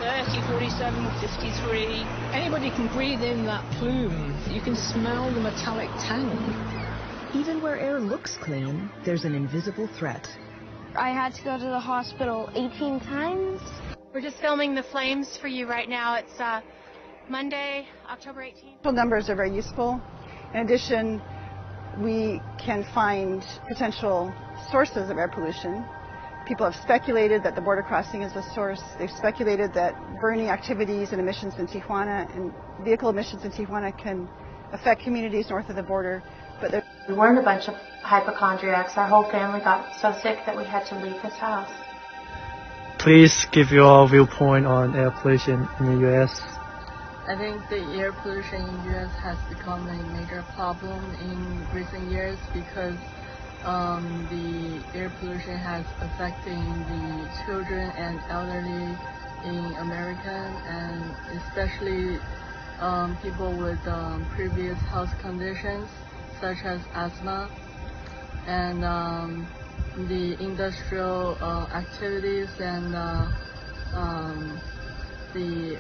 30, 47, 53. Anybody can breathe in that plume. You can smell the metallic tang. Even where air looks clean, there's an invisible threat. I had to go to the hospital 18 times. We're just filming the flames for you right now. It's Monday, October 18th. Numbers are very useful. In addition, we can find potential sources of air pollution. People have speculated that the border crossing is a source. They've speculated that burning activities and emissions in Tijuana and vehicle emissions in Tijuana can affect communities north of the border. But we weren't a bunch of hypochondriacs. Our whole family got so sick that we had to leave this house. Please give your viewpoint on air pollution in the U.S. I think the air pollution in the U.S. has become a major problem in recent years because the air pollution has affecting the children and elderly in America, and especially people with previous health conditions such as asthma, and the industrial activities and the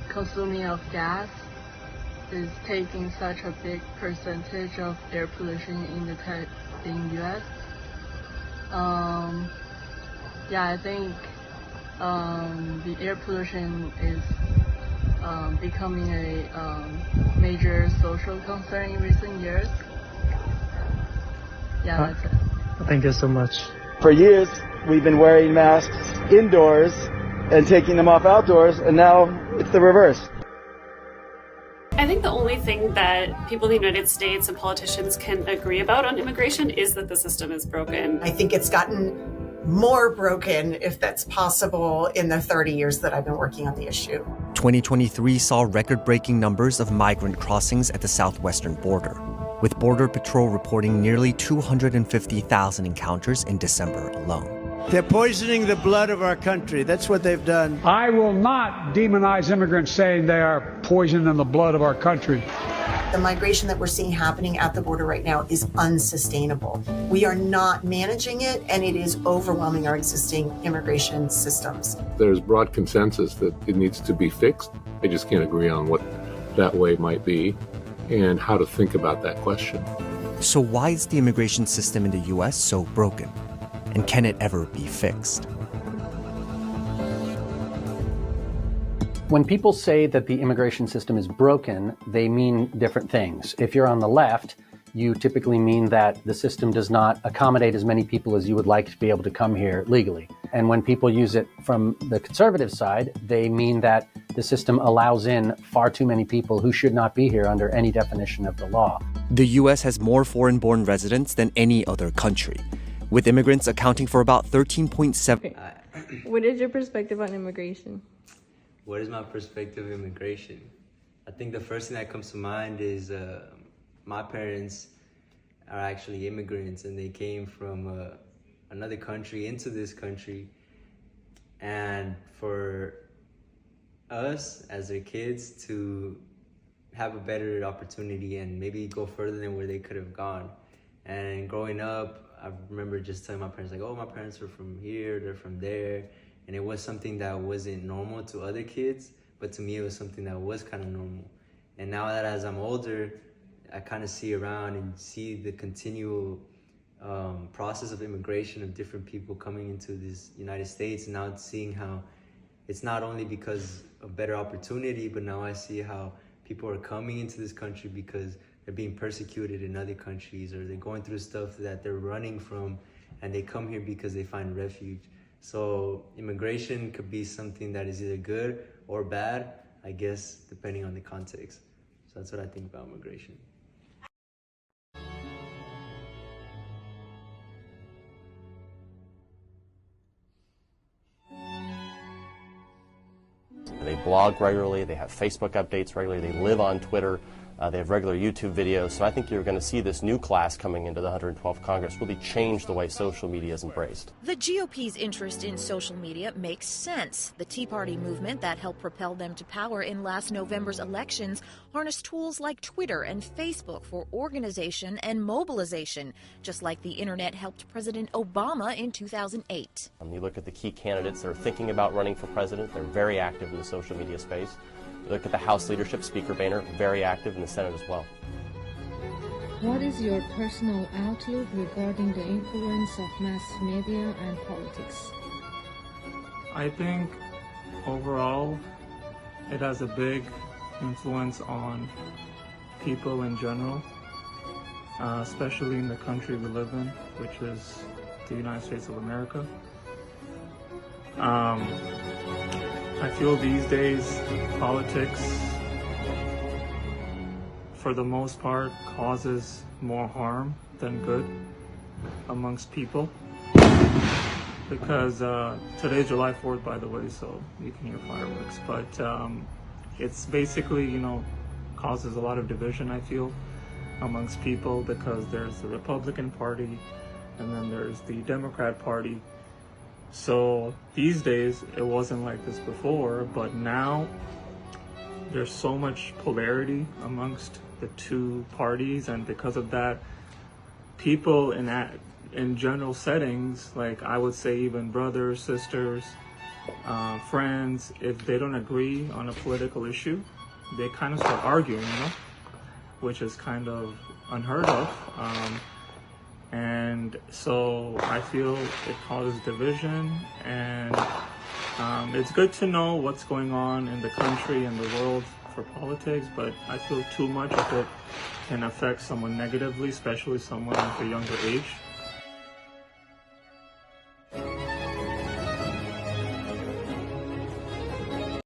consuming of gas is taking such a big percentage of air pollution in the U.S. I think the air pollution is becoming a major social concern in recent years. Yeah, that's it. Thank you so much. For years, we've been wearing masks indoors and taking them off outdoors, and now it's the reverse. I think the only thing that people in the United States and politicians can agree about on immigration is that the system is broken. I think it's gotten more broken, if that's possible, in the 30 years that I've been working on the issue. 2023 saw record-breaking numbers of migrant crossings at the southwestern border, with Border Patrol reporting nearly 250,000 encounters in December alone. They're poisoning the blood of our country. That's what they've done. I will not demonize immigrants saying they are poisoning the blood of our country. The migration that we're seeing happening at the border right now is unsustainable. We are not managing it, and it is overwhelming our existing immigration systems. There's broad consensus that it needs to be fixed. They just can't agree on what that way might be and how to think about that question. So why is the immigration system in the U.S. so broken? And can it ever be fixed? When people say that the immigration system is broken, they mean different things. If you're on the left, you typically mean that the system does not accommodate as many people as you would like to be able to come here legally. And when people use it from the conservative side, they mean that the system allows in far too many people who should not be here under any definition of the law. The U.S. has more foreign-born residents than any other country, with immigrants accounting for about 13.7. What is your perspective on immigration? What is my perspective of immigration? I think the first thing that comes to mind is my parents are actually immigrants, and they came from another country into this country. And for us as their kids to have a better opportunity and maybe go further than where they could have gone. And growing up, I remember just telling my parents, like, oh, my parents are from here, they're from there. And it was something that wasn't normal to other kids, but to me it was something that was kind of normal. And now that as I'm older, I kind of see around and see the continual process of immigration of different people coming into this United States, and now seeing how it's not only because of better opportunity, but now I see how people are coming into this country because they're being persecuted in other countries, or they're going through stuff that they're running from, and they come here because they find refuge. So immigration could be something that is either good or bad, I guess, depending on the context. So that's what I think about immigration. They blog regularly, they have Facebook updates regularly, they live on Twitter. They have regular YouTube videos, so I think you're going to see this new class coming into the 112th Congress really change the way social media is embraced. The GOP's interest in social media makes sense. The Tea Party movement that helped propel them to power in last November's elections harnessed tools like Twitter and Facebook for organization and mobilization, just like the internet helped President Obama in 2008. You look at the key candidates that are thinking about running for president, they're very active in the social media space. You look at the House leadership, Speaker Boehner, very active in the Senate as well. What is your personal outlook regarding the influence of mass media and politics? I think overall it has a big influence on people in general, especially in the country we live in, which is the United States of America. I feel these days politics, for the most part, causes more harm than good amongst people. Because today's July 4th, by the way, so you can hear fireworks. But it's basically, you know, causes a lot of division, I feel, amongst people, because there's the Republican Party and then there's the Democrat Party. So these days, it wasn't like this before, but now there's so much polarity amongst the two parties, and because of that, people in general settings, like I would say even brothers, sisters, friends, if they don't agree on a political issue, they kind of start arguing, you know, which is kind of unheard of. And so I feel it causes division, and it's good to know what's going on in the country and the world for politics, but I feel too much of it can affect someone negatively, especially someone at a younger age.